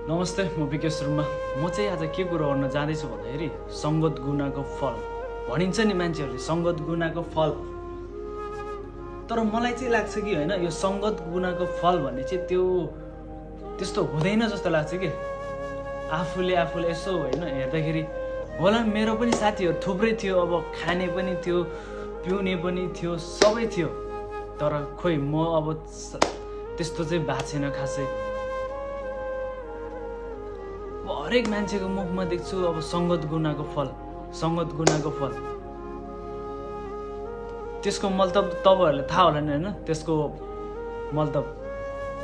नमस्ते, म विकेश शर्मा। म चाहिँ आज के कुरा गर्न जाँदैछु भन्दाखेरि सङ्गत गुनाको फल भनिन्छ नि मान्छेहरूले, सङ्गत गुनाको फल। तर मलाई चाहिँ लाग्छ कि होइन, यो सङ्गत गुनाको फल भन्ने चाहिँ त्यस्तो हुँदैन जस्तो लाग्छ कि आफूले यसो होइन हेर्दाखेरि। होला मेरो पनि साथीहरू थुप्रै थियो, अब खाने पनि थियो, पिउने पनि थियो, सबै थियो। तर खोइ म अब त्यस्तो चाहिँ भएको छैन खासै। हरेक मान्छेको मुखमा देख्छु अब सङ्गत गुनाको फल। त्यसको मतलब तपाईँहरूलाई थाहा होला नि होइन, त्यसको मतलब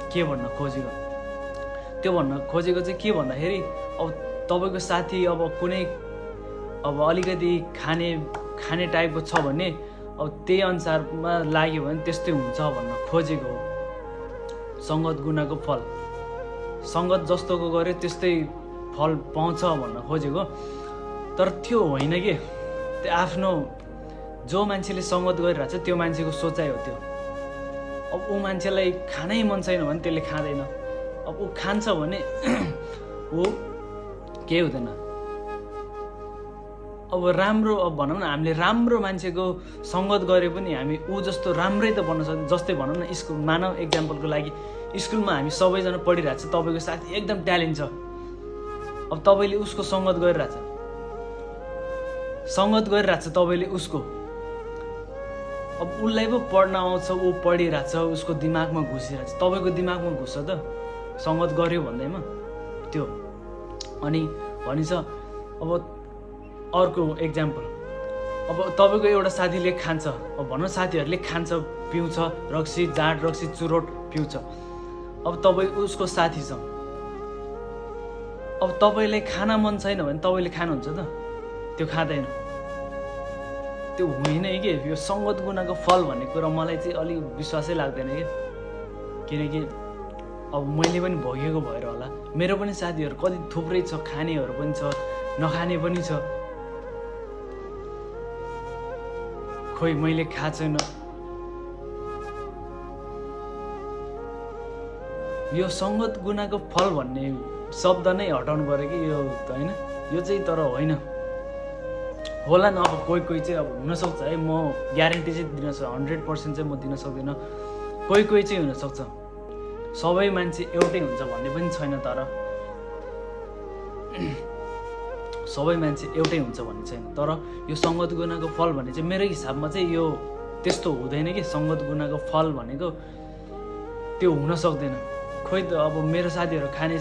के भन्न खोजेको। त्यो भन्न खोजेको चाहिँ के भन्दाखेरि अब तपाईँको साथी अब कुनै अब अलिकति खाने टाइपको छ भने अब त्यही अनुसारमा लाग्यो भने त्यस्तै हुन्छ भन्न खोजेको हो। सङ्गत गुनाको फल, सङ्गत जस्तोको गऱ्यो त्यस्तै फल पाउँछ भन्न खोजेको। तर त्यो होइन कि, त्यो आफ्नो जो मान्छेले सङ्गत गरिरहेको छ त्यो मान्छेको सोचाइ हो त्यो। अब ऊ मान्छेलाई खानै मन छैन भने त्यसले खाँदैन। अब ऊ खान्छ भने ऊ केही हुँदैन। अब राम्रो, अब भनौँ न हामीले राम्रो मान्छेको सङ्गत गरे पनि हामी ऊ जस्तो राम्रै त बन्न सक्छ। जस्तै भनौँ न स्कुल, मानव एक्जाम्पलको लागि स्कुलमा हामी सबैजना पढिरहेको छ, तपाईँको साथी एकदम ट्यालेन्ट छ। अब तपाईँले उसको सङ्गत गरिरहेछ तपाईँले उसको, अब उसलाई पो पढ्न आउँछ, ऊ पढिरहेछ, उसको दिमागमा घुसिरहेछ, तपाईँको दिमागमा घुस्छ त सङ्गत गर्यो भन्दैमा त्यो। अनि भनिन्छ अब अर्को एक्जाम्पल, अब तपाईँको एउटा साथीले खान्छ, अब भनौँ साथीहरूले खान्छ, पिउँछ, जाँड रक्सी चुरोट पिउँछ। अब तपाईँ उसको साथी छ, अब तपाईँलाई खान मन छैन भने तपाईँले खानुहुन्छ त? त्यो खाँदैन। त्यो होइन कि यो सङ्गत गुनाको फल भन्ने कुरा मलाई चाहिँ अलिक विश्वासै लाग्दैन कि। किनकि अब मैले पनि भोगेको भएर होला, मेरो पनि साथीहरू कति थुप्रै छ, खानेहरू पनि छ, नखाने पनि छ। खोइ मैले खाएको छैन। यो सङ्गत गुनाको फल भन्ने शब्द नै हटाउनु पऱ्यो कि यो होइन, यो चाहिँ तर होइन होला न। अब कोही चाहिँ अब हुनसक्छ है, म ग्यारेन्टी चाहिँ दिन सक्छु, 100% चाहिँ म दिन सक्दिनँ। कोही चाहिँ हुनसक्छ, सबै मान्छे एउटै हुन्छ भन्ने पनि छैन। तर सबै मान्छे एउटै हुन्छ भन्ने छैन। तर यो सङ्गत गुनाको फल भन्ने चाहिँ मेरो हिसाबमा चाहिँ यो त्यस्तो हुँदैन कि। सङ्गत गुनाको फल भनेको त्यो हुन सक्दैन। खोइ त अब मेरो साथीहरू खाने